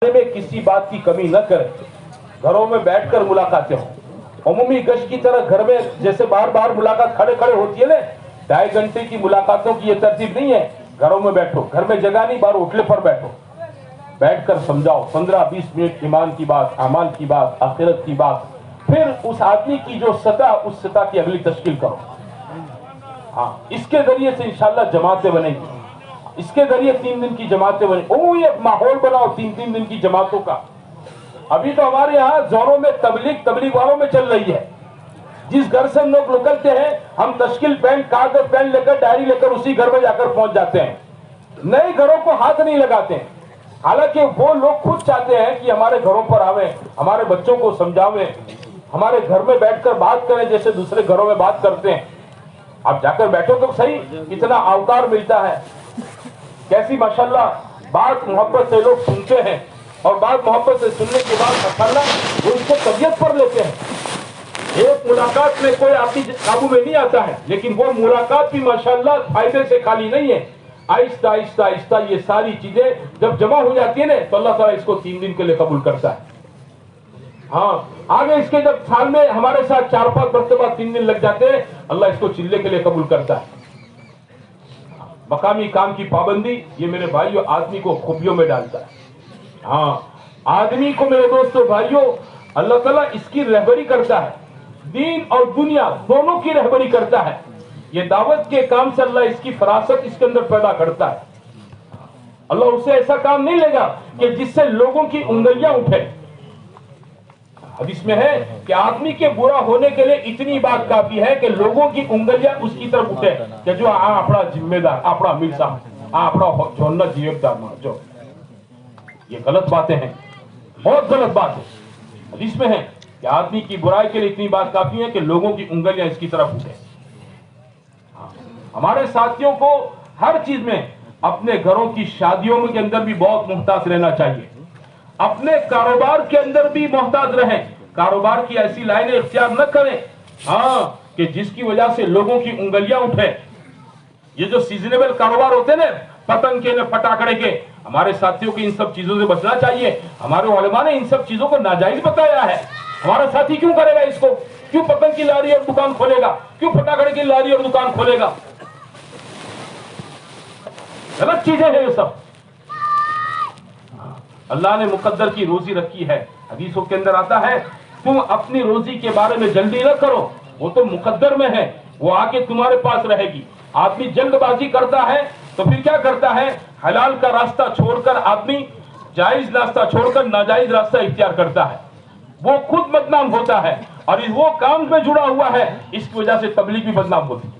में किसी बात की कमी न करें, घरों में बैठकर मुलाकातें हो। अमूमी गश्त की तरह घर में जैसे बार बार मुलाकात खड़े खड़े होती है ना, 2.5 घंटे की मुलाकातों की ये तरतीब नहीं है। घरों में बैठो, घर में जगह नहीं, बाहर उठले पर बैठो, बैठकर समझाओ 15-20 मिनट ईमान की बात, अमाल की बात, आखिरत की बात। फिर उस आदमी की जो सतह, उस सतह की अगली तश्कील करो। हाँ, इसके जरिए से इंशाल्लाह जमातें बनेंगी। इसके जरिए 3 दिन की जमातें बनी। एक माहौल बनाओ 3-3 दिन की जमातों का। अभी तो हमारे यहाँ जोरों में तबलीग वालों में चल रही है। जिस घर से हम लोग निकलते हैं, हम तश्कील पेन, कागज पेन लेकर, डायरी लेकर उसी घर में जाकर पहुंच जाते हैं। नए घरों को हाथ नहीं लगाते हैं। हालांकि वो लोग खुद चाहते हैं कि हमारे घरों पर आवे, हमारे बच्चों को समझावे, हमारे घर में बैठकर बात करें जैसे दूसरे घरों में बात करते हैं। आप जाकर बैठो तो सही, कितना अवतार मिलता है, कैसी माशाल्लाह बात मोहब्बत से लोग सुनते हैं, और बात मोहब्बत से सुनने के बाद माशाल्लाह वो इसको तबीयत पर लेते हैं। एक मुलाकात में कोई आपकी काबू में नहीं आता है, लेकिन वो मुलाकात भी माशाल्लाह फायदे से खाली नहीं है। आहिस्ता आहिस्ता आहिस्ता ये सारी चीजें जब जमा हो जाती है ना, तो अल्लाह ताला इसको 3 दिन के लिए कबूल करता है। हाँ, आगे इसके जब साल में हमारे साथ 4-5 मरतबा 3 दिन लग जाते हैं, अल्लाह इसको चिल्ले के लिए कबूल करता है। मकामी काम की पाबंदी, ये मेरे भाइयों आदमी को खूबियों में डालता है। हाँ, आदमी को मेरे दोस्तों भाइयों अल्लाह ताला इसकी रहबरी करता है, दीन और दुनिया दोनों की रहबरी करता है। ये दावत के काम से अल्लाह इसकी फरासत इसके अंदर पैदा करता है। अल्लाह उससे ऐसा काम नहीं लेगा कि जिससे लोगों की उंगलियां उठे। हदीस में है कि आदमी के बुरा होने के लिए इतनी बात काफी है कि लोगों की उंगलियां उसकी तरफ उठे कि जो अपना जिम्मेदार, अपना अमीर साहब, अपना छोड़ना जिम्मेदार जो। ये गलत बातें हैं, बहुत गलत बात है। हदीस में है कि आदमी की बुराई के लिए इतनी बात काफी है कि लोगों की उंगलियां इसकी तरफ उठे। हमारे साथियों को हर चीज में, अपने घरों की शादियों के अंदर भी बहुत मुहताज रहना चाहिए। अपने कारोबार के अंदर भी मोहताज रहें। कारोबार की ऐसी लाइनें इख्तियार न करें हाँ कि जिसकी वजह से लोगों की उंगलियां उठे। ये जो सीजनेबल कारोबार होते हैं ना, पतंग के, न पटाखड़े के, हमारे साथियों को इन सब चीजों से बचना चाहिए। हमारे उलमा ने इन सब चीजों को नाजायज बताया है। हमारा साथी क्यों करेगा इसको? क्यों पतंग की लारी और दुकान खोलेगा? क्यों पटाखड़े की लारी और दुकान खोलेगा? गलत चीजें हैं ये सब। अल्लाह ने मुकद्दर की रोजी रखी है। हदीसों के अंदर आता है, तुम अपनी रोजी के बारे में जल्दी न करो, वो तो मुकद्दर में है, वो आके तुम्हारे पास रहेगी। आदमी जल्दबाजी करता है तो फिर क्या करता है? हलाल का रास्ता छोड़कर आदमी जायज रास्ता छोड़कर नाजायज रास्ता इख्तियार करता है। वो खुद बदनाम होता है, और वो काम में जुड़ा हुआ है, इसकी वजह से तबलीग भी बदनाम होती है।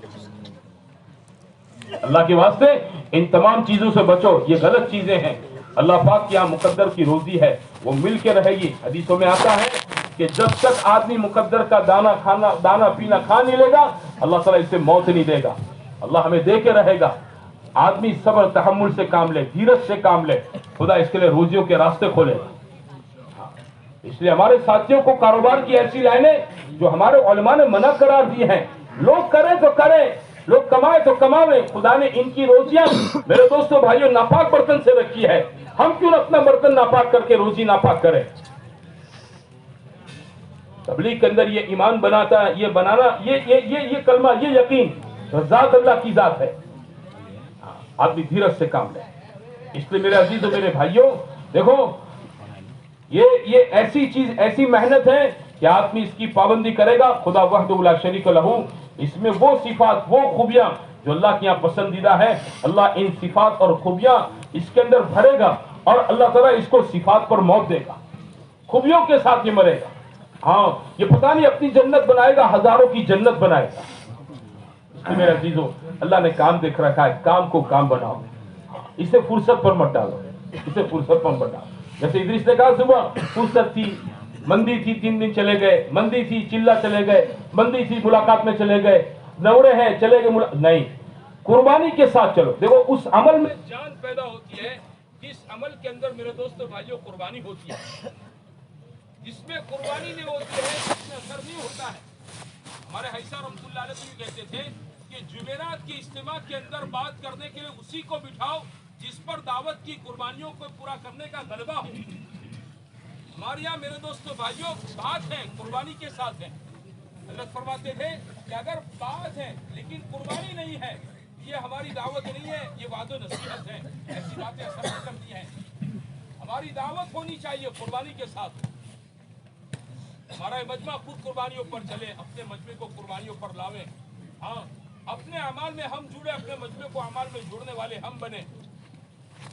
अल्लाह के वास्ते इन तमाम चीजों से बचो, ये गलत चीजें हैं। अल्लाह पाक की यहाँ मुकद्दर की रोजी है, वो मिल के रहेगी। हदीसों में आता है कि जब तक आदमी मुकद्दर का दाना पीना खा नहीं लेगा, अल्लाह ताला इसे मौत नहीं देगा। अल्लाह हमें दे के रहेगा। आदमी सब्र तहम्मुल से काम ले, धीरज से काम ले, खुदा इसके लिए रोजियों के रास्ते खोले। इसलिए हमारे साथियों को कारोबार की ऐसी लाइनें जो हमारे उलमा ने मना करार दी हैं, लोग करें तो करें, लोग कमाए तो कमावे। खुदा ने इनकी रोजियां मेरे दोस्तों भाइयों नापाक बर्तन से रखी है। हम क्यों अपना बर्तन नापाक करके रोजी नापाक करें? तबलीग के अंदर ये ईमान बनाता है, ये बनाना, ये कलमा, ये यकीन जात अल्लाह की जात है। आदमी धीरज से काम ले। इसलिए मेरे अजीज और मेरे भाइयों देखो, ये ऐसी चीज, ऐसी मेहनत है कि आदमी इसकी पाबंदी करेगा, खुदा वहदहु ला शरीक लहू, इसमें वो सिफात, वो खूबियां जो अल्लाह के यहाँ पसंदीदा है, अल्लाह इन सिफात और खूबियां इसके अंदर भरेगा, और अल्लाह ताला इसको सिफात पर मौत देगा, खूबियों के साथ ये मरेगा। हाँ, ये पता नहीं अपनी जन्नत बनाएगा, हजारों की जन्नत बनाएगा। इसलिए मेरे अजीजों, अल्लाह ने काम देख रखा है, काम को काम बनाओ, इसे फुर्सत पर मत डालो, इसे फुर्सत पर मत डालो। जैसे इदरीस ने कहा, सुबह फुर्सत थी, मंदी थी, 3 दिन चले गए, मंदी थी, चिल्ला चले गए, मंदी थी, मुलाकात में चले गए, दौरे हैं चले गए, नहीं, कुर्बानी के साथ चलो। देखो उस अमल में जान पैदा होती है, जिस अमल के अंदर मेरे दोस्तों भाइयों कुर्बानी होती है। जिसमें कुर्बानी नहीं होती है, जिसमें असर नहीं होता है। हमारे हैसा रहमतुल्लाह अलैह भी कहते थे कि जुमेरात की इज्तिमा के अंदर बात करने के लिए उसी को बिठाओ जिस पर दावत की कुर्बानियों को पूरा करने का गलबा हो। ہمارے یہاں میرے دوستوں بھائیوں بات ہے قربانی کے ساتھ ہے. حضرت فرماتے تھے کہ اگر بات ہے لیکن قربانی نہیں ہے یہ ہماری دعوت نہیں ہے, یہ وعد و نصیحت ہے. ایسی باتیں اثر نہیں کرتی ہیں. ہماری دعوت ہونی چاہیے قربانی کے ساتھ. ہمارا مجمع خود قربانیوں پر چلے, اپنے مجمع کو قربانیوں پر لاویں. ہاں اپنے اعمال میں ہم جڑے, اپنے مجمع کو اعمال میں جوڑنے والے ہم بنے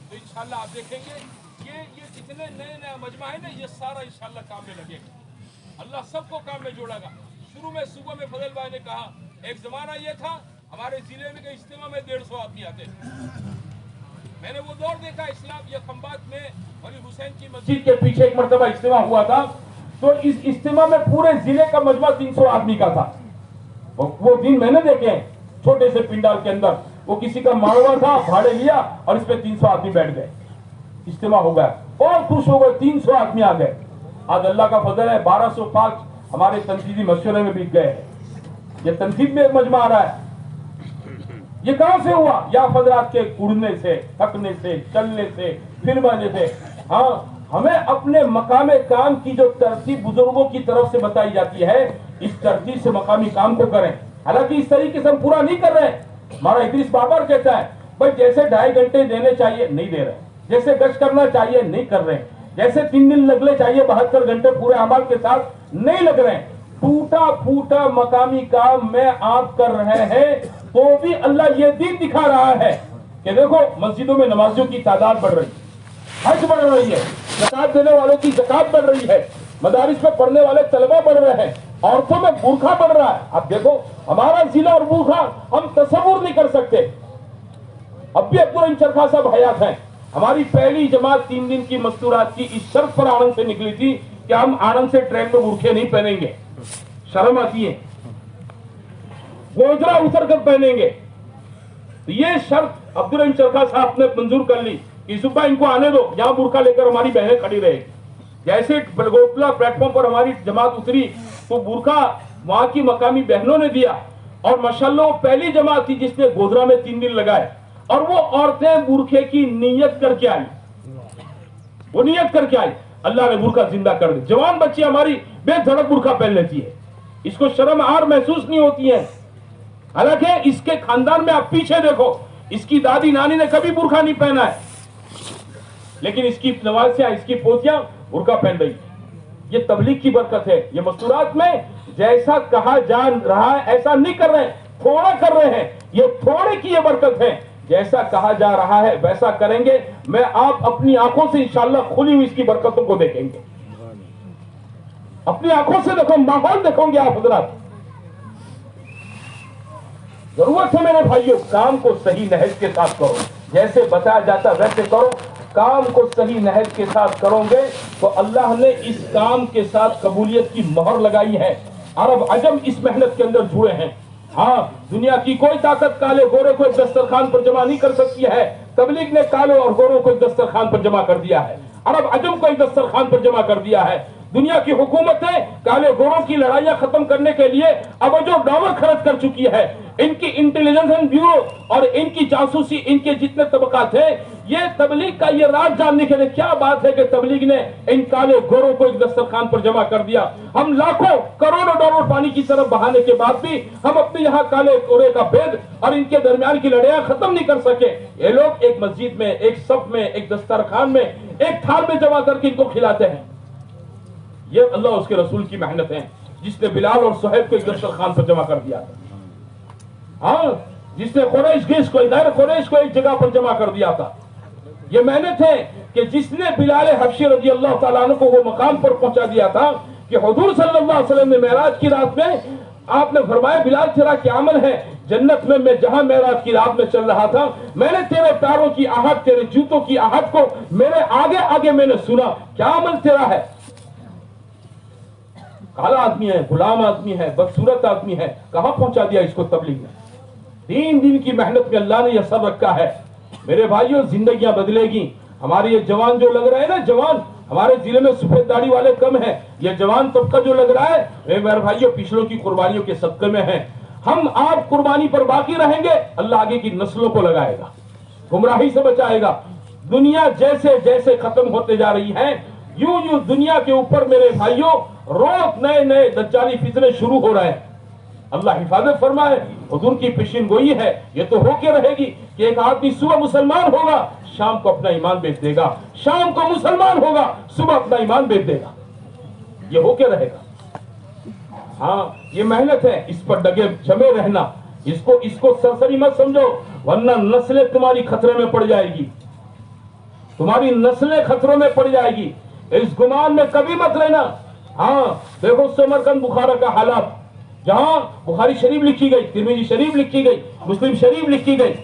تو انشاءاللہ آپ دیکھیں گے یہ جتنے نئے مجمع ہے نا یہ سارا انشاءاللہ کام میں لگے گا. اللہ سب کو کام میں جوڑے گا. شروع میں صبح میں فضل بھائی نے کہا ایک زمانہ یہ تھا ہمارے ضلع میں کہ اجتماع میں 150 آدمی آتے. میں نے وہ دور دیکھا اسلام یہ کھمبات میں ولی حسین کی مسجد کے پیچھے ایک مرتبہ اجتماع ہوا تھا تو اس اجتماع میں پورے ضلع کا مجمع 300 آدمی کا تھا. وہ دن میں نے دیکھے ہیں چھوٹے سے پنڈال کے اندر. وہ کسی کا ماڑوا تھا, بھاڑے لیا اور اس پہ 300 آدمی بیٹھ گئے. اجتماع ہو گیا اور خوش ہو گئے, 300 آدمی آ گئے. آج اللہ کا فضل ہے 1205 ہمارے تنقیدی مشورے میں بک گئے ہیں. یہ تنقید میں ایک مجمع آ رہا ہے. یہ کہاں سے ہوا؟ یا حضرات کے اڑنے سے, تھکنے سے, چلنے سے, پھروانے سے. ہاں ہمیں اپنے مقام کام کی جو ترتیب بزرگوں کی طرف سے بتائی جاتی ہے اس ترتیب سے مقامی کام کو کریں. حالانکہ اس طریقے سے ہم پورا نہیں کر رہے. ہمارا ادریس بار بار کہتا ہے بھائی جیسے 2.5 گھنٹے دینے چاہیے نہیں دے رہے, جیسے گشت کرنا چاہیے نہیں کر رہے, جیسے 3 دن لگنے چاہیے 72 گھنٹے پورے اعمال کے ساتھ نہیں لگ رہے. ٹوٹا پھوٹا مقامی کام میں آپ کر رہے ہیں تو بھی اللہ یہ دین دکھا رہا ہے کہ دیکھو مسجدوں میں نمازیوں کی تعداد بڑھ رہی ہے, حج بڑھ رہی ہے, زکات دینے والوں کی زکات بڑھ رہی ہے, مدارس میں پڑھنے والے طلبہ بڑھ رہے ہیں, عورتوں میں برقع بڑھ رہا ہے. اب دیکھو ہمارا ضلع اور برقع ہم تصور نہیں کر سکتے. اب بھی عبدالرحیم چرخا صاحب حیات ہیں. ہماری پہلی جماعت 3 دن کی مستورات کی اس شرط پر آنند سے نکلی تھی کہ ہم آنند سے ٹرین میں برقعے نہیں پہنیں گے, شرم آتی ہے, گوجرا اتر کر پہنیں گے. یہ شرط عبدالرحیم چرخا صاحب نے منظور کر لی کہ صبح ان کو آنے دو, یہاں برقع لے کر ہماری بہنیں کھڑی رہے. جیسے بلگوٹلا پلیٹ فارم پر ہماری جماعت اتری تو برقع وہاں کی مقامی بہنوں نے دیا اور ماشاءاللہ وہ پہلی جماعت تھی جس نے گوجرا میں 3 دن لگائے. اور وہ عورتیں برقعے کی نیت کر کے آئی, وہ نیت کر کے آئی, اللہ نے برقع زندہ کر دی. جوان بچی ہماری بے دھڑک برقع پہن لیتی ہے, اس کو شرم آر محسوس نہیں ہوتی ہے. حالانکہ اس کے خاندان میں آپ پیچھے دیکھو اس کی دادی نانی نے کبھی برقع نہیں پہنا ہے, لیکن اس کی نوازیاں, اس کی پوتیاں برقع پہن رہی. یہ تبلیغ کی برکت ہے. یہ مستورات میں جیسا کہا جا رہا ہے ایسا نہیں کر رہے ہیں, تھوڑا کر رہے ہیں. یہ تھوڑے کی یہ برکت ہے. جیسا کہا جا رہا ہے ویسا کریں گے, میں آپ اپنی آنکھوں سے انشاءاللہ کھلی ہوئی اس کی برکتوں کو دیکھیں گے. اپنی آنکھوں سے دیکھو, ماحول دیکھو گے آپ حضرات. ضرورت ہے میرے بھائیوں کام کو صحیح نہج کے ساتھ کرو, جیسے بتایا جاتا ویسے کرو. کام کو صحیح نہج کے ساتھ کرو گے تو اللہ نے اس کام کے ساتھ قبولیت کی مہر لگائی ہے. عرب عجم اس محنت کے اندر جڑے ہیں. ہاں دنیا کی کوئی طاقت کالے گورے کو ایک دسترخوان پر جمع نہیں کر سکتی ہے. تبلیغ نے کالے اور گوروں کو ایک دسترخوان پر جمع کر دیا ہے, عرب عجم کو ایک دسترخوان پر جمع کر دیا ہے. دنیا کی حکومتیں کالے گوروں کی لڑائیاں ختم کرنے کے لیے اب جو ڈالر خرچ کر چکی ہے. ان کی انٹیلیجنس بیورو اور ان کی جاسوسی, ان کے جتنے طبقات ہیں, یہ تبلیغ کا یہ راز جاننے کے لیے کیا بات ہے کہ تبلیغ نے ان کالے گوروں کو ایک دسترخوان پر جمع کر دیا. ہم لاکھوں کروڑوں ڈالر پانی کی طرف بہانے کے بعد بھی ہم اپنے یہاں کالے گورے کا بھید اور ان کے درمیان کی لڑائیاں ختم نہیں کر سکے. یہ لوگ ایک مسجد میں, ایک صف میں, ایک دسترخوان میں, ایک تھال میں جمع کر کے ان کو کھلاتے ہیں. یہ اللہ اس کے رسول کی محنت ہے جس نے بلال اور صہیب کو ایک دسترخوان پر جمع کر دیا تھا. ہاں جس نے قریش کو ایک جگہ پر جمع کر دیا تھا. یہ محنت ہے کہ جس نے بلال حبشی رضی اللہ تعالیٰ عنہ کو وہ مقام پر پہنچا دیا تھا کہ حضور صلی اللہ علیہ وسلم نے معراج کی رات میں آپ نے فرمایا بلال تیرا کیا عمل ہے؟ جنت میں جہاں معراج کی رات میں چل رہا تھا میں نے تیرے پیروں کی آہٹ, تیرے جوتوں کی آہٹ کو میرے آگے آگے میں نے سنا. کیا عمل تیرا ہے؟ کالا آدمی ہے, غلام آدمی ہے, بدصورت آدمی ہے, کہاں پہنچا دیا اس کو تبلیغ نے. 3 دن کی محنت میں اللہ نے یہ سب رکھا ہے. میرے بھائیوں زندگیاں بدلے گی. ہمارے یہ جوان جو لگ رہے ہیں نا, جوان ہمارے ضلع میں سفید داڑھی والے کم ہیں. یہ جوان طبقہ جو لگ رہا ہے میرے بھائیوں پچھلوں کی قربانیوں کے صدقے میں ہیں. ہم آپ قربانی پر باقی رہیں گے, اللہ آگے کی نسلوں کو لگائے گا, گمراہی سے بچائے گا. دنیا جیسے جیسے ختم ہوتے جا رہی ہے यूं यूं दुनिया के ऊपर मेरे भाइयों रोज नए नए दज्जाली फितने शुरू हो रहे हैं। अल्लाह हिफाजत फरमाए। हुजूर की पेशिन गोई है, ये तो होके रहेगी कि एक आदमी सुबह मुसलमान होगा, शाम को अपना ईमान बेच देगा, शाम को मुसलमान होगा, सुबह अपना ईमान बेच देगा। ये होके रहेगा। हाँ, ये मेहनत है, इस पर डगे जमे रहना। इसको सरसरी मत समझो, वरना नस्लें तुम्हारी खतरे में पड़ जाएगी, तुम्हारी नस्लें खतरों में पड़ जाएगी। इस गुमान में कभी मत लेना। हाँ, देखो समरकंद बुखारा का हालात, जहां बुखारी शरीफ लिखी गई, तिरमिजी शरीफ लिखी गई, मुस्लिम शरीफ लिखी गई।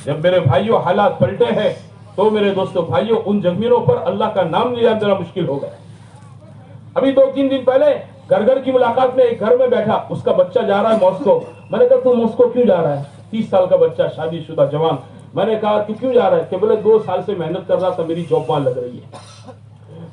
जब मेरे भाइयों हालात पलटे हैं, तो मेरे दोस्तों भाइयों उन जमीनों पर अल्लाह का नाम लिया जरा मुश्किल हो गया। अभी 2-3 दिन पहले घर घर की मुलाकात में एक घर में बैठा, उसका बच्चा जा रहा है मॉस्को। मैंने कहा तू मॉस्को क्यों जा रहा है? 30 साल का बच्चा, शादीशुदा जवान। मैंने कहा तू क्यों जा रहा है? कि बोले 2 साल से मेहनत कर रहा था, मेरी जॉब वहां लग रही है।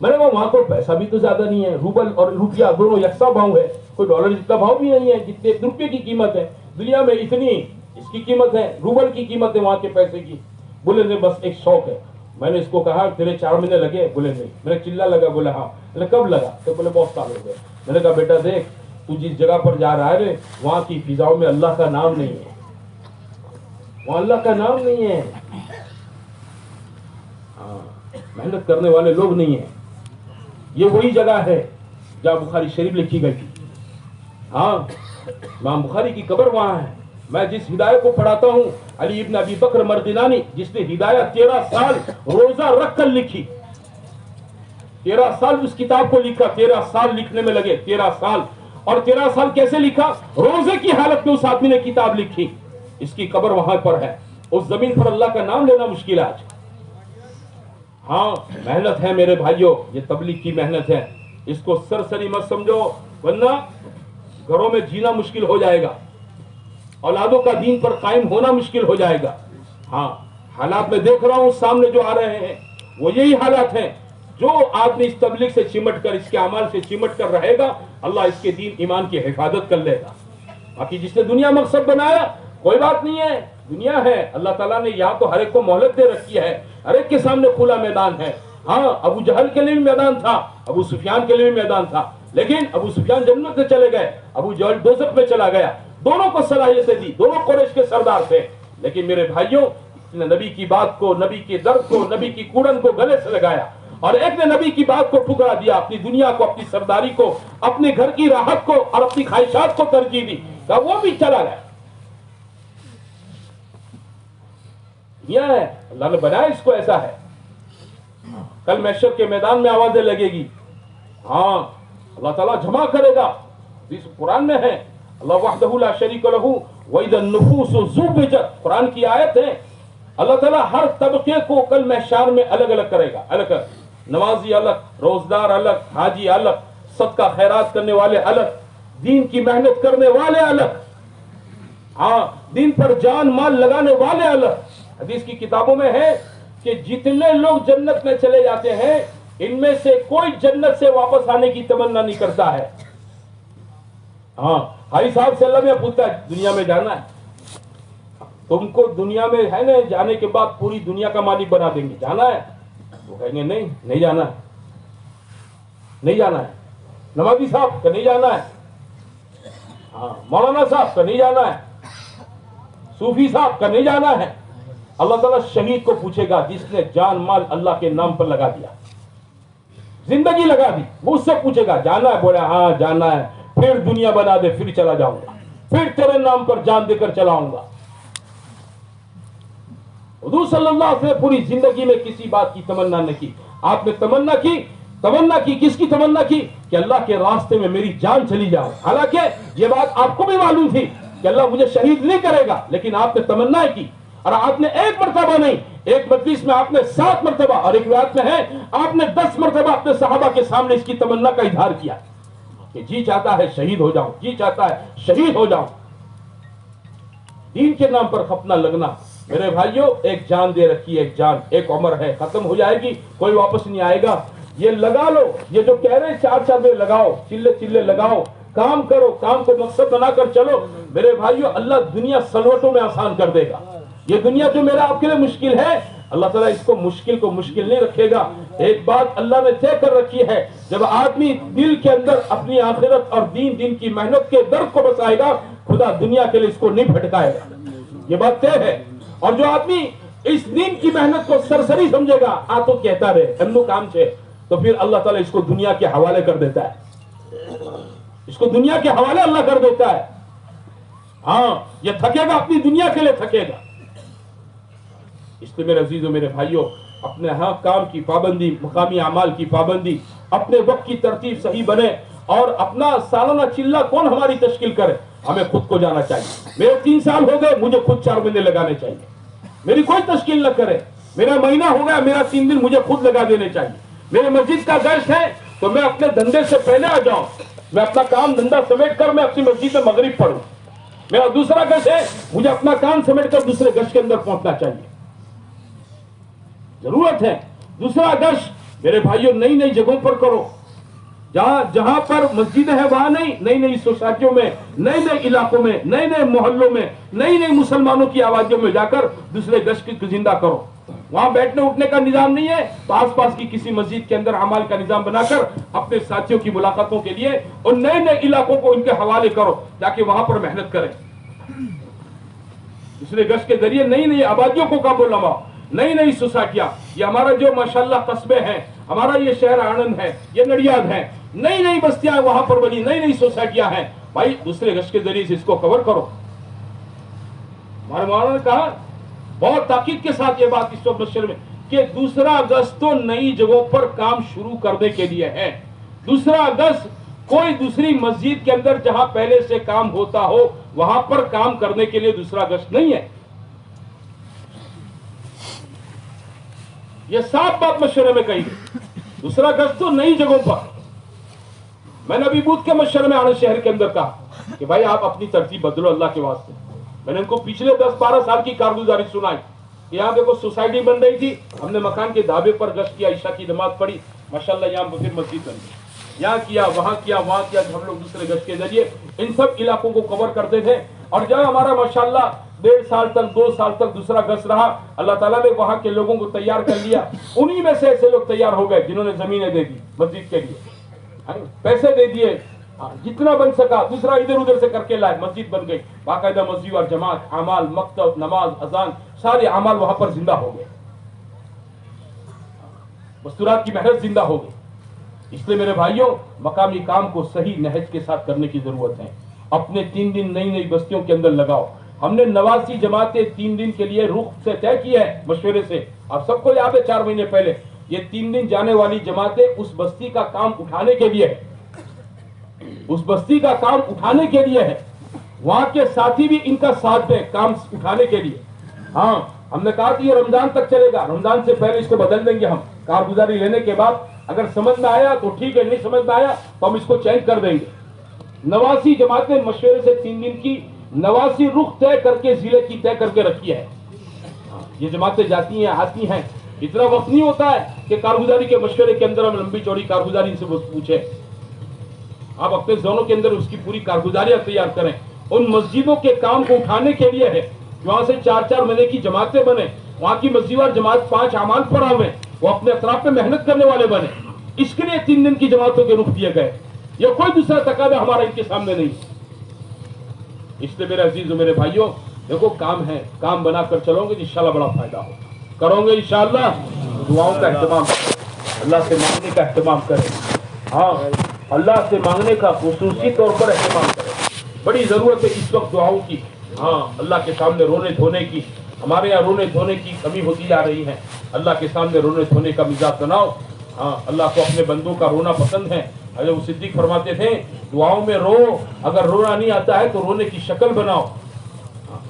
मैंने कहा वहां को पैसा भी तो ज्यादा नहीं है, रूबल और रुपया दोनों यकसा भाव है, कोई डॉलर जितना भाव भी नहीं है जितने रुपये की कीमत है दुनिया में, इतनी इसकी कीमत है, रूबल की कीमत है वहां के पैसे की। बोले नहीं, बस एक शौक है। मैंने इसको कहा तेरे 4 महीने लगे? बोले नहीं। मेरा चिल्ला लगा, बोले हाँ। मैंने कब लगा? तो बोले बहुत साल हो गए। मैंने कहा बेटा देख, तू जिस जगह पर जा रहा है रे, वहां की फिजाओं में अल्लाह का नाम नहीं है, वहां अल्लाह का नाम नहीं है। हाँ, मेहनत करने वाले लोग नहीं है। ये वही जगह है जहां बुखारी शरीफ लिखी गई थी। हाँ, इमाम बुखारी की कब्र वहां है। मैं जिस हिदायत को पढ़ाता हूँ, अली इब्न अबी बकर मर्दिनानी, जिसने हिदायत 13 साल रोजा रख कर लिखी, 13 साल उस किताब को लिखा, 13 साल लिखने में लगे, 13 साल। और 13 साल कैसे लिखा? रोजे की हालत में उस आदमी ने किताब लिखी। इसकी कब्र वहां पर है। उस जमीन पर अल्लाह का नाम लेना मुश्किल है आज। हाँ, मेहनत है मेरे भाइयों, ये तबलीग की मेहनत है, इसको सरसरी मत समझो, वरना घरों में जीना मुश्किल हो जाएगा, औलादों का दीन पर कायम होना मुश्किल हो जाएगा। हाँ, हालात में देख रहा हूं सामने जो आ रहे हैं, वो यही हालात हैं। जो आदमी इस तबलीग से चिमट कर, इसके अमाल से चिमट कर रहेगा, अल्लाह इसके दीन ईमान की हिफाजत कर लेगा। बाकी जिसने दुनिया मकसद बनाया, कोई बात नहीं है, दुनिया है, अल्लाह ताला ने यहाँ तो हर एक को मोहलत दे रखी है, हर एक के सामने खुला मैदान है। हाँ, अबू जहल के लिए भी मैदान था, अबू सुफियान के लिए भी मैदान था, लेकिन अबू सुफियान जन्नत में चले गए, अबू जहल दोज़ख में चला गया। दोनों को सलाहियतें दी, दोनों कुरैश के सरदार थे। लेकिन मेरे भाइयों, इसने नबी की बात को, नबी के दर्द को, नबी की कूड़न को गले से लगाया, और एक ने नबी की बात को ठुकरा दिया, अपनी दुनिया को, अपनी सरदारी को, अपने घर की राहत को और अपनी ख्वाहिशात को तरजीह दी, तो वो भी चला गया। यह है, अल्लाह ने बनाया इसको ऐसा है। कल महशर के मैदान में आवाजें लगेगी। हाँ, अल्लाह ताला जमा करेगा। इस कुरान में है, अल्लाह वहदहु ला शरीक लहू व इज़ा नुफूसु ज़ुबिजत, कुरान की आयत है। अल्लाह ताला हर तबके को कल महशर में अलग अलग करेगा, अलग अलग, नमाजी अलग, रोजदार अलग, हाजी अलग, सदका खैरात करने वाले अलग, दीन की मेहनत करने वाले अलग, हाँ, दीन पर जान माल लगाने वाले अलग। हदीस की किताबों में है कि जितने लोग जन्नत में चले जाते हैं, इनमें से कोई जन्नत से वापस आने की तमन्ना नहीं करता है। हाँ, हाई साहब से अल्लाह में पूछता है दुनिया में जाना है? तुमको दुनिया में है ना, जाने के बाद पूरी दुनिया का मालिक बना देंगे, जाना है? वो कहेंगे नहीं, नहीं जाना है, नहीं जाना है। नमाजी साहब का नहीं जाना है, हाँ, मौलाना साहब का नहीं जाना है, सूफी साहब का नहीं जाना है। अल्लाह ताला शहीद को पूछेगा जिसने जान माल अल्लाह के नाम पर लगा दिया, जिंदगी लगा दी, वो उससे पूछेगा जाना है? बोले हाँ जाना है। फिर दुनिया बना दे, फिर चला जाऊंगा, फिर तेरे नाम पर जान देकर चलाऊंगा। हुजूर सल्लल्लाहु अलैहि वसल्लम पूरी जिंदगी में किसी बात की तमन्ना नहीं की। आपने तमन्ना की, तमन्ना की, किसकी तमन्ना की? कि अल्लाह के रास्ते में मेरी जान चली जाए। हालांकि ये बात आपको भी मालूम थी कि अल्लाह मुझे शहीद नहीं करेगा, लेकिन आपने तमन्ना की, और आपने एक मरतबा नहीं, एक मजलिस में आपने 7 मरतबा, और एक रिवायत में है आपने 10 मरतबा अपने सहाबा के सामने इसकी तमन्ना का इजहार किया कि जी चाहता है शहीद हो जाऊं, जी चाहता है शहीद हो जाऊं। दीन के नाम पर खपना लगना मेरे भाइयों, एक जान दे रखी है, एक जान, एक उम्र है, खत्म हो जाएगी, कोई वापस नहीं आएगा। ये लगा लो, ये जो कह रहे हैं 4 में लगाओ, चिल्ले चिल्ले लगाओ, काम करो, काम को मकसद बनाकर चलो। मेरे भाइयों, अल्लाह दुनिया सलवटों में आसान कर देगा। ये दुनिया जो मेरा आपके लिए मुश्किल है, अल्लाह ताला इसको मुश्किल को मुश्किल नहीं रखेगा। एक बात अल्लाह ने तय कर रखी है, जब आदमी दिल के अंदर अपनी आखिरत और दिन की मेहनत के दर्द को बसाएगा, खुदा दुनिया के लिए इसको नहीं भटकाएगा, ये बात तय है। और जो आदमी इस दिन की मेहनत को सरसरी समझेगा, आ तो कहता रहे एमनु काम छे, तो फिर अल्लाह ताला इसको दुनिया के हवाले कर देता है, इसको दुनिया के हवाले अल्लाह कर देता है। हाँ, ये थकेगा, अपनी दुनिया के लिए थकेगा। इसलिए मेरे अजीजों, मेरे भाइयों, अपने हाँ काम की पाबंदी, मुकामी अमाल की पाबंदी, अपने वक्त की तरतीब सही बने और अपना सालाना चिल्ला कौन हमारी तश्कील करे, हमें खुद को जाना चाहिए। मेरे 3 साल हो गए, मुझे खुद 4 महीने लगाने चाहिए, मेरी कोई तश्कील न करे। मेरा महीना हो गया, मेरा 3 दिन मुझे खुद लगा देने चाहिए। मेरे मस्जिद का गश्त है तो मैं अपने धंधे से पहले आ जाऊं, मैं अपना काम धंधा समेट कर मैं अपनी मस्जिद में मगरिब पढ़ूं। मेरा दूसरा गश्त है, मुझे अपना काम समेट कर दूसरे गश्त के अंदर पहुंचना चाहिए, जरूरत है। दूसरा गश्त मेरे भाइयों नई नई जगहों पर करो, जहां पर मस्जिद है वहां नहीं, नई नई सोसाइटियों में, नए नए इलाकों में, नए नए मोहल्लों में, नई नई मुसलमानों की आवाजों में जाकर दूसरे गश्त की जिंदा करो। वहां बैठने उठने का निजाम नहीं है तो आसपास की किसी मस्जिद के अंदर अमाल का निजाम बनाकर अपने साथियों की मुलाकातों के लिए और नए नए इलाकों को इनके हवाले करो, जाके वहां पर मेहनत करें। दूसरे गश्त के जरिए नई नई आबादियों को काबू लगाओ, नई नई सोसाइटियां, ये हमारा जो माशाल्लाह कस्बे हैं, हमारा ये शहर आनंद है, ये नडियाद है, नई नई बस्तियां वहां पर बनी, नई नई सोसाइटियां हैं। भाई दूसरे गश्त के जरिए से इसको कवर करो। हमारे मौलाना ने कहा बहुत ताकीद के साथ ये बात इस वक्त मशहूर में कि दूसरा गश्त तो नई जगहों पर काम शुरू करने के लिए है। दूसरा गश्त कोई दूसरी मस्जिद के अंदर जहां पहले से काम होता हो वहां पर काम करने के लिए दूसरा गश्त नहीं है। यह साफ बात मशवरे में कही गई। दूसरा गश्त तो नई जगहों पर। मैंने अभी बूथ के मशवरे में आनंद शहर के अंदर कहा कि भाई आप अपनी तरतीब बदलो अल्लाह के वास्ते। मैंने इनको पिछले 10-12 साल की कारगुजारी सुनाई। यहाँ देखो सोसाइटी बन रही थी, हमने मकान के ढाबे पर गश्त किया, ईशा की नमाज पढ़ी, माशाल्लाह यहाँ फिर मस्जिद बन गई। यहाँ किया, वहां किया, वहां किया। हम लोग दूसरे गश्त के जरिए इन सब इलाकों को कवर करते थे। और जब हमारा माशाल्लाह 1.5 साल तक 2 साल तक दूसरा गश्त रहा, अल्लाह ताला ने वहां के लोगों को तैयार कर लिया। उन्हीं में से ऐसे लोग तैयार हो गए जिन्होंने जमीनें दे दी मस्जिद के लिए, पैसे दे दिए, जितना बन सका दूसरा इधर उधर से करके लाए, मस्जिद बन गई। बाकायदा मस्जिद और जमात, अमाल, मकतब, नमाज, अजान, सारे अमाल वहां पर जिंदा हो गए, मस्तूरात की मेहनत जिंदा हो गई। इसलिए मेरे भाइयों, मकामी काम को सही नहज के साथ करने की जरूरत है। अपने 3 दिन नई नई बस्तियों के अंदर लगाओ। हमने 89 जमातें 3 दिन के लिए रुख से तय किया है मशवरे से। आप सबको याद है 4 महीने पहले ये 3 दिन जाने वाली जमातें उस बस्ती का काम उठाने के लिए है, उस बस्ती का काम उठाने के लिए है। वहां के साथी भी इनका साथ दें काम उठाने के लिए। हाँ, हमने कहा कि ये रमजान तक चलेगा, रमजान से पहले इसको बदल देंगे हम। कारगुजारी लेने के बाद अगर समझ में आया तो ठीक है, नहीं समझ में आया तो हम इसको चेंज कर देंगे। 89 जमातें मशवरे से 3 दिन की 89 रुख तय करके जिले की तय करके रखी है। ये जमातें जाती हैं, आती हैं। इतना वक्त नहीं होता है कि कारगुजारी के मशवरे के अंदर हम लंबी चौड़ी कारगुजारी से पूछे। आप अपने जोनों के अंदर उसकी पूरी कारगुजारियां तैयार करें। उन मस्जिदों के काम को उठाने के लिए है, वहां से 4-4 महीने की जमातें बने, वहां की मस्जिद और जमात 5 अमाल पढ़ा हुए, वो अपने अतराफ पे मेहनत करने वाले बने। इसके लिए 3 दिन की जमातों के रुख दिए गए। ये कोई दूसरा तकादा हमारा इनके सामने नहीं। इसलिए मेरे अजीज मेरे भाइयों, देखो काम है, काम बनाकर चलोगे इंशाल्लाह बड़ा फायदा हो। करोगे इंशाल्लाह, दुआओं का एहतमाम, अल्लाह से मांगने का एहतमाम करें। हाँ, अल्लाह से मांगने का खुसूसी तौर पर एहतमाम करें। बड़ी जरूरत है इस वक्त दुआओं की। हाँ, अल्लाह के सामने रोने धोने की। हमारे यहाँ रोने धोने की कमी होती जा रही है। अल्लाह के सामने रोने धोने का मिजाज बनाओ। हाँ, अल्लाह को अपने बंदों का रोना पसंद है। हज़रत सिद्दीक फरमाते थे, दुआओं में रो, अगर रोना नहीं आता है तो रोने की शक्ल बनाओ।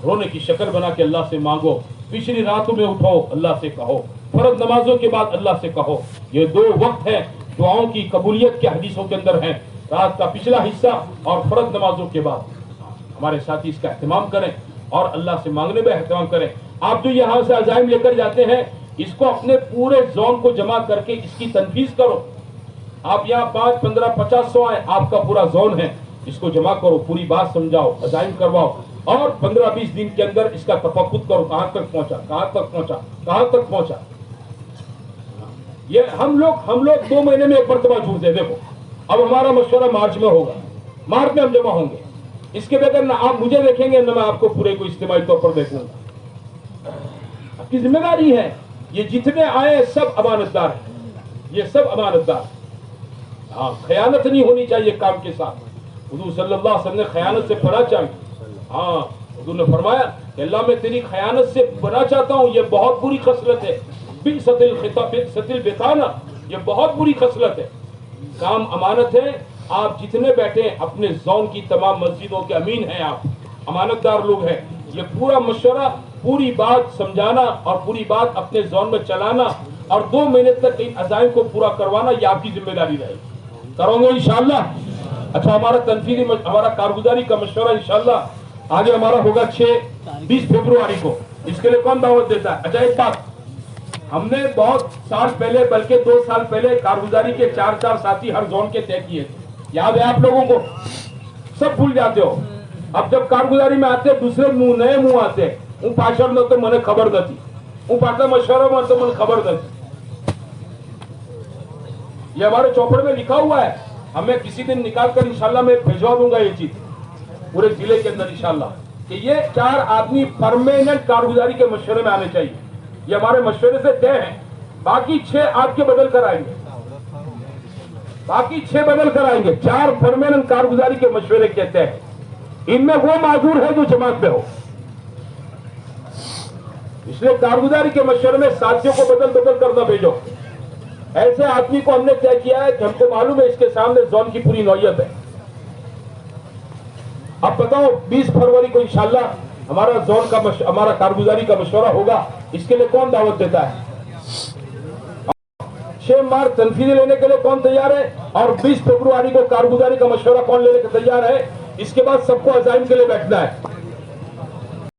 रोने की शक्ल बना के अल्लाह से मांगो। पिछली रातों में उठो, अल्लाह से कहो। फर्ज नमाजों के बाद अल्लाह से कहो। ये 2 वक्त है दुआओं की कबूलियत के हदीसों के अंदर है, रात का पिछला हिस्सा और फर्ज नमाजों के बाद। हमारे साथी इसका एहतमाम करें और अल्लाह से मांगने में एहतमाम करें। आप जो यहाँ से अजाइम लेकर जाते हैं, इसको अपने पूरे जोन को जमा करके इसकी तनफीज करो। आप यहाँ 5, 15, 50, 100 आए, आपका पूरा जोन है, इसको जमा करो, पूरी बात समझाओ, अजाइम करवाओ। اور 15-20 दिन के अंदर इसका तफक्कुर करो, कहां तक पहुंचा, कहां तक पहुंचा, कहां तक पहुंचा। ये हम लोग 2 महीने में एक मरतबा जुड़ते। देखो अब हमारा मशवरा मार्च में होगा, मार्च में हम जमा होंगे। इसके बगैर ना आप मुझे देखेंगे ना मैं आपको पूरे को इज्तिमाई तौर पर देखूंगा। आपकी जिम्मेदारी है, ये जितने आए सब अमानतदार हैं, ये सब अमानतदार। हाँ, खयानत नहीं होनी चाहिए काम के साथ। हुजूर सल्लल्लाहु अलैहि वसल्लम ने खयानत से बना चाहिए। हाँ, हुजूर ने फरमाया कि अल्लाह मैं तेरी खयानत से बना चाहता हूँ, ये बहुत बुरी खसलत है। बिसतिल बिताना, ये बहुत बुरी खसलत है। काम अमानत है। आप जितने बैठे अपने जोन की तमाम मस्जिदों के अमीन हैं, आप अमानतदार लोग हैं। ये पूरा मशवरा, पूरी बात समझाना और पूरी बात अपने जोन में चलाना और 2 महीने तक इन अज़ाइम को पूरा करवाना, ये आपकी जिम्मेदारी रहेगी। करोगे इंशाअल्लाह। अच्छा, हमारा तनफीदी हमारा कारगुजारी का मशवरा इंशाअल्लाह आगे हमारा होगा 20 फरवरी को। इसके लिए कौन दावत देता है? अच्छा, एक बात, हमने बहुत साल पहले, बल्कि 2 साल पहले कारगुजारी के 4 साथी हर जोन के तय किए थे। याद है आप लोगों को? सब भूल जाते हो। अब जब कारगुजारी में आते दूसरे नए मुंह आते, હું પાછળ નતો, મને ખબર નથી, હું પાછળ મશવરામાં હતો, મને ખબર નથી। ये हमारे चौपड़ में लिखा हुआ है। हमें किसी दिन निकाल कर इंशाल्लाह मैं भिजवा दूंगा ये चीज पूरे जिले के अंदर इंशाल्लाह, कि ये 4 आदमी परमानेंट कारगुजारी के मशवरे में आने चाहिए। ये हमारे मशवरे से तय है। बाकी 6 आपके बदल कर आएंगे, बाकी 6 बदल कर आएंगे। 4 परमानेंट कारगुजारी के मशवरे कहते हैं। इनमें वो माजूर है जो जमात में हो, इसलिए कारगुजारी के मशवरे में साथियों को बदल कर न भेजो। ऐसे आदमी को हमने तय किया है कि हमको मालूम है इसके सामने जोन की पूरी नौयत है। अब बताओ 20 फरवरी को इंशाल्लाह हमारा जोन का हमारा कारगुजारी का मशवरा होगा। इसके लिए कौन दावत देता है? 6 मार्च तनफीदी लेने के लिए कौन तैयार है? और 20 फरवरी को कारगुजारी का मशवरा कौन लेने के तैयार है? इसके बाद सबको अज़ाइम के लिए बैठना है।